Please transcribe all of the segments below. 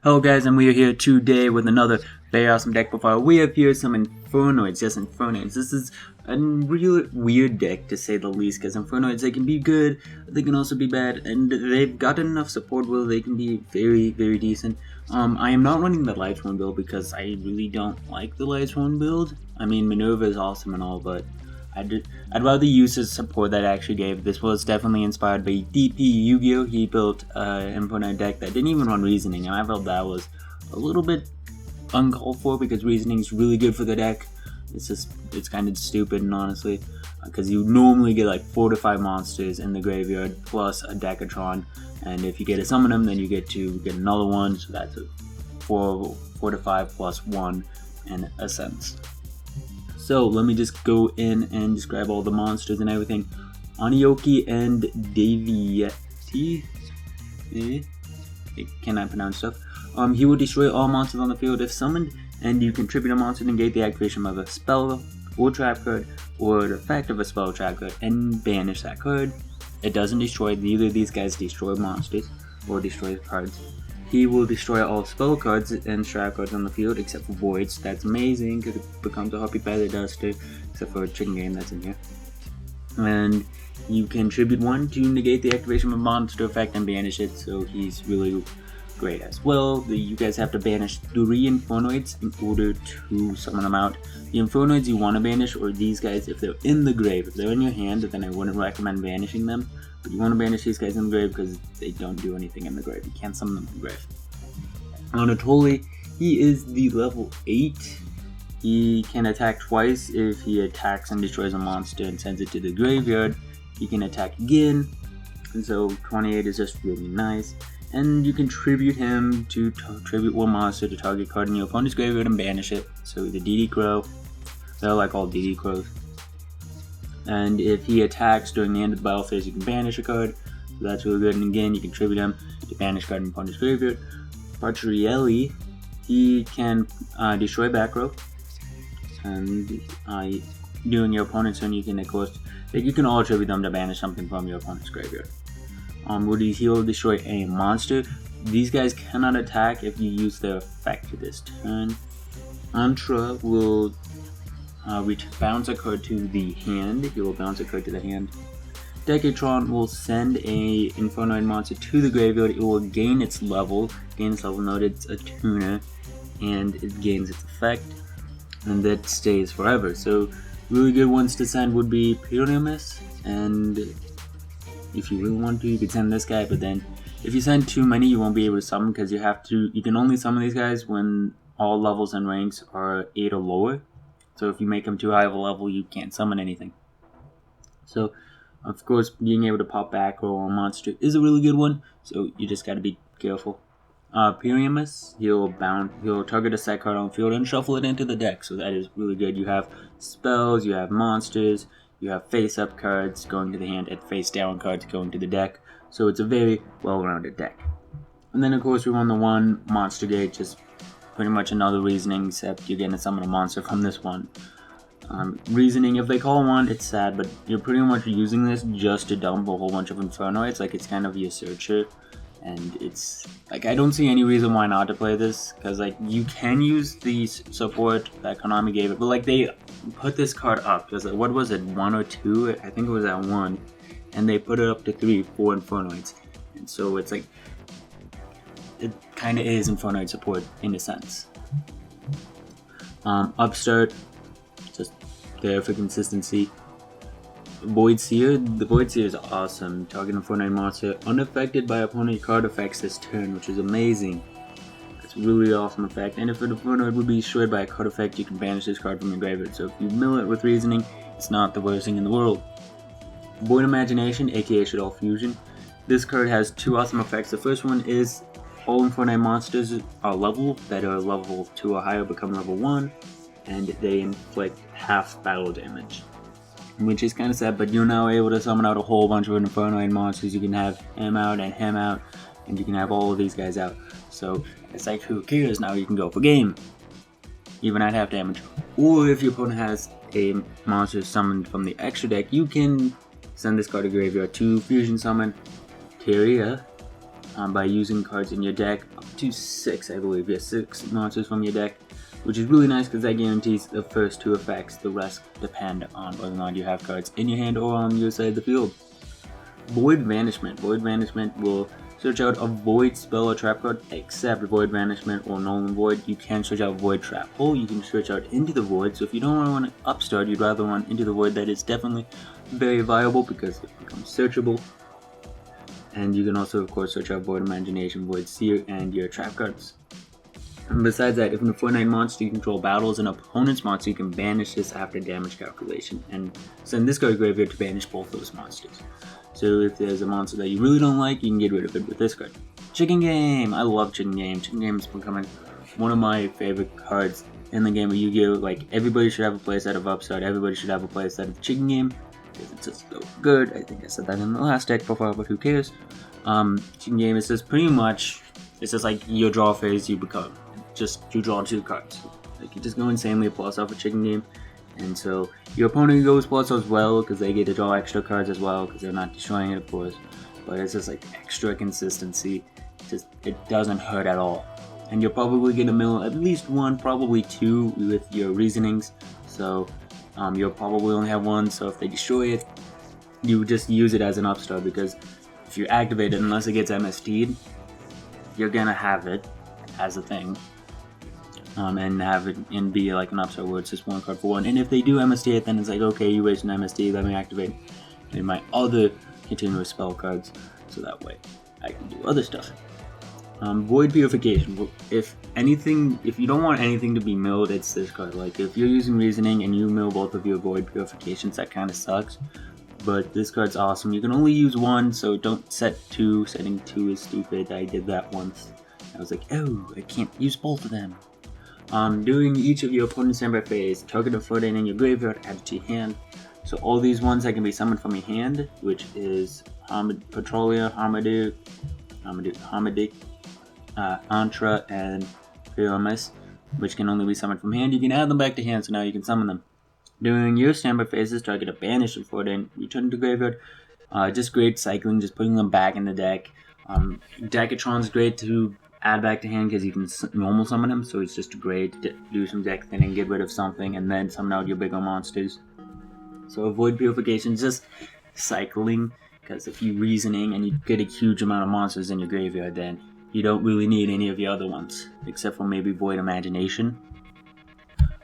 Hello guys, and we are here today with another very awesome deck profile. We have here some Infernoids, yes, Infernoids. This is a really weird deck to say the least, because Infernoids, they can be good, they can also be bad, and they've got enough support where they can be very, very decent. I am not running the Lightsworn build because I really don't like the Lightsworn build. I mean, Minerva is awesome and all, but I'd rather use his support that I actually gave. This was definitely inspired by DP Yu-Gi-Oh! He built an Infernoid deck that didn't even run Reasoning, and I felt that was a little bit uncalled for because Reasoning is really good for the deck. It's kind of stupid, and honestly, because you normally get like 4 to 5 monsters in the graveyard plus a Decatron, and if you get to summon them, then you get to get another one, so that's a 4 to 5 plus 1 in a sense. So let me just go in and describe all the monsters and everything. Anioki and Devieti. I cannot pronounce stuff. He will destroy all monsters on the field if summoned, and you contribute a monster to negate the activation of a spell or trap card or the effect of a spell or trap card and banish that card. It doesn't destroy, neither of these guys destroy monsters or destroy cards. He will destroy all spell cards and trap cards on the field except for voids. That's amazing because it becomes a Harpy Feather Duster, except for a chicken game that's in here. And you can tribute 1 to negate the activation of a monster effect and banish it, so he's really great as well. You guys have to banish 3 Infernoids in order to summon them out. The Infernoids you want to banish, or these guys, if they're in the grave, if they're in your hand, then I wouldn't recommend banishing them. But you want to banish these guys in the grave because they don't do anything in the grave. You can't summon them in the grave. Anatoly, he is the level 8. He can attack twice if he attacks and destroys a monster and sends it to the graveyard. He can attack again, and so 28 is just really nice. And you can tribute him to tribute 1 monster to target card in your opponent's graveyard and banish it. So the DD Crow, they're like all DD Crows. And if he attacks during the end of the battle phase, you can banish a card. So that's really good. And again, you can tribute him to banish card in opponent's graveyard. Patrielli, he can destroy back row. And during your opponent's turn, you can, of course, you can all tribute them to banish something from your opponent's graveyard. He'll destroy a monster. These guys cannot attack if you use their effect this turn. Antra will bounce a card to the hand. He will bounce a card to the hand. Decatron will send a Infernoid monster to the graveyard. It will gain its level. Note it's a tuner, and it gains its effect, and that stays forever. So really good ones to send would be Pyramus, and if you really want to, you could send this guy, but then if you send too many, you won't be able to summon because you can only summon these guys when all levels and ranks are 8 or lower. So if you make them too high of a level, you can't summon anything. So, of course, being able to pop back or a monster is a really good one, so you just gotta be careful. Pyramus, he'll target a set card on the field and shuffle it into the deck, so that is really good. You have spells, you have monsters, you have face-up cards going to the hand and face-down cards going to the deck, so it's a very well-rounded deck. And then, of course, we run the 1 Monster Gate, just pretty much another Reasoning, except you're going to summon a monster from this one. Reasoning, if they call 1, it's sad, but you're pretty much using this just to dump a whole bunch of Infernoids. Like, it's kind of your searcher, and it's like, I don't see any reason why not to play this, because like, you can use the support that Konami gave it, but like, they put this card up, because like, what was it, 1 or 2? I think it was at 1, and they put it up to 3, 4 Infernoids, and so it's like, it kind of is Infernoid support in a sense. Upstart, just there for consistency. Void Seer, the Void Seer is awesome. Target Infernoid monster unaffected by opponent card effects this turn, which is amazing. It's a really awesome effect. And if an Infernoid would be destroyed by a card effect, you can banish this card from your graveyard. So if you mill it with Reasoning, it's not the worst thing in the world. Void Imagination, aka Shadow Fusion. This card has 2 awesome effects. The first one is all Infernoid monsters are level that are level 2 or higher become level 1, and they inflict half battle damage, which is kind of sad, but you're now able to summon out a whole bunch of Infernoid monsters. You can have him out and him out, and you can have all of these guys out. So it's like, who cares? Now you can go for game, even at half damage. Or if your opponent has a monster summoned from the extra deck, you can send this card to graveyard to fusion summon Tyria. by using cards in your deck, up to 6 I believe, yeah, 6 monsters from your deck, which is really nice because that guarantees the first 2 effects. The rest depend on whether or not you have cards in your hand or on your side of the field. Void Vanishment. Void Vanishment will search out a Void spell or trap card, except Void Vanishment or Null & Void. You can search out Void Trap Hole, you can search out Into the Void, so if you don't want to upstart, you'd rather want Into the Void. That is definitely very viable because it becomes searchable. And you can also, of course, search out Void Imagination, Void Seer, and your trap cards. And besides that, if an Infernoid monster you control battles an opponent's monster, you can banish this after damage calculation and send this card graveyard to banish both those monsters. So if there's a monster that you really don't like, you can get rid of it with this card. Chicken Game! I love Chicken Game. Chicken Game is becoming one of my favorite cards in the game of Yu-Gi-Oh! Like, everybody should have a playset of Upstart, everybody should have a playset of Chicken Game, because it's just so good. I think I said that in the last deck profile, but who cares? Chicken Game is just pretty much, it's just like your draw phase, you become. You draw 2 cards. Like, you just go insanely plus off a Chicken Game. And so your opponent goes plus as well because they get to draw extra cards as well because they're not destroying it, of course. But it's just like extra consistency. It doesn't hurt at all. And you're probably gonna mill at least 1, probably 2 with your reasonings. So you'll probably only have 1. So if they destroy it, you just use it as an upstart because if you activate it, unless it gets MST'd, you're gonna have it as a thing. And have it and be like an upstart where it's just 1 card for 1. And if they do MST it, then it's like, okay, you wasted an MST, let me activate my other continuous spell cards, so that way I can do other stuff. Void Purification. If you don't want anything to be milled, it's this card. Like, if you're using Reasoning and you mill both of your Void Purifications, that kind of sucks. But this card's awesome. You can only use 1, so don't set 2. Setting 2 is stupid. I did that once. I was like, oh, I can't use both of them. During each of your opponent's standby phase, target a floating in your graveyard, add it to your hand. So all these ones that can be summoned from your hand, which is Petrolia, Harmadic, Antra, and Pyramus, which can only be summoned from hand, you can add them back to hand, so now you can summon them. During your standby phases, target a banish and floating, return to graveyard. Just great cycling, just putting them back in the deck. Decatron's great to add back to hand because you can normal summon him, so it's just great to do some deck thinning, get rid of something, and then summon out your bigger monsters. So Void Purification is just cycling, because if you reasoning and you get a huge amount of monsters in your graveyard, then you don't really need any of the other ones, except for maybe Void Imagination.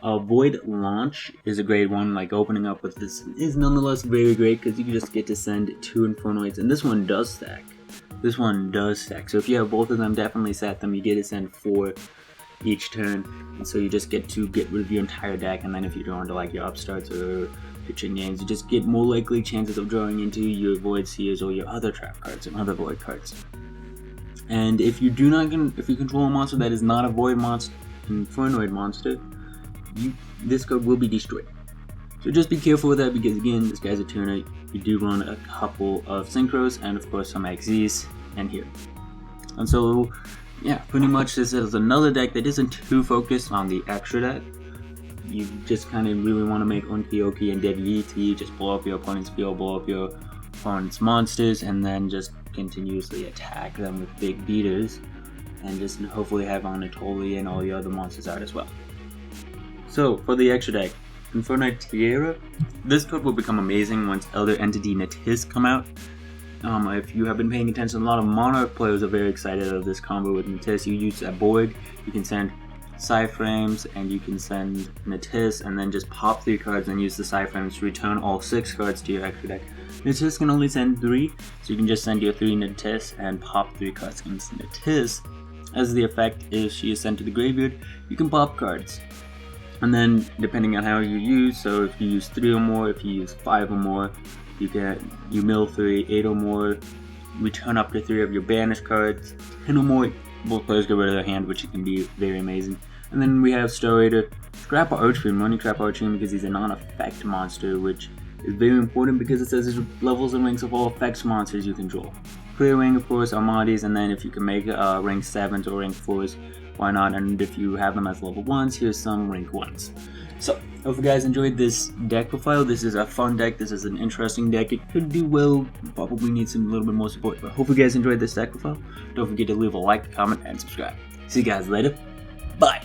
Void Launch is a great one. Like, opening up with this is nonetheless very great because you just get to send 2 Infernoids, and this one does stack. So if you have both of them, definitely set them. You get to send 4 each turn, and so you just get to get rid of your entire deck. And then if you draw into like your upstarts or pitching games, you just get more likely chances of drawing into your Void Seers or your other trap cards and other Void cards. And if you control a monster that is not a Void monster, Infernoid monster, this card will be destroyed. So just be careful with that because, again, this guy's a tuner. You do run a couple of Synchros and, of course, some XZs and here. And so, yeah, pretty much this is another deck that isn't too focused on the extra deck. You just kind of really want to make Unkyoki and Deviiti, just blow up your opponent's field, blow up your opponent's monsters, and then just continuously attack them with big beaters, and just hopefully have Anatoly and all the other monsters out as well. So, for the extra deck, Infernoid Tierra. This card will become amazing once Elder Entity Natis come out. If you have been paying attention, a lot of Monarch players are very excited of this combo with Natis. You use that board, you can send Psyframes, and you can send Natis, and then just pop 3 cards and use the Psyframes to return all 6 cards to your extra deck. Natis can only send 3, so you can just send your 3 Natis and pop 3 cards against Natis. As the effect, if she is sent to the graveyard, you can pop cards. And then, depending on how you use, so if you use 3 or more, if you use 5 or more, you mill 3, 8 or more, return up to 3 of your banish cards, 10 or more, both players get rid of their hand, which can be very amazing. And then we have Star Raider, Scrap Archfiend, running Scrap Archfiend because he's a non-effect monster, which is very important because it says it levels and ranks of all effects monsters you control. Clear Ring, of course, Armadis, and then if you can make rank 7s or rank 4s, why not? And if you have them as level 1s, here's some rank 1s. So, Hope you guys enjoyed this deck profile. This is a fun deck. This is an interesting deck. It could do well. Probably needs a little bit more support. But hope you guys enjoyed this deck profile. Don't forget to leave a like, comment, and subscribe. See you guys later. Bye.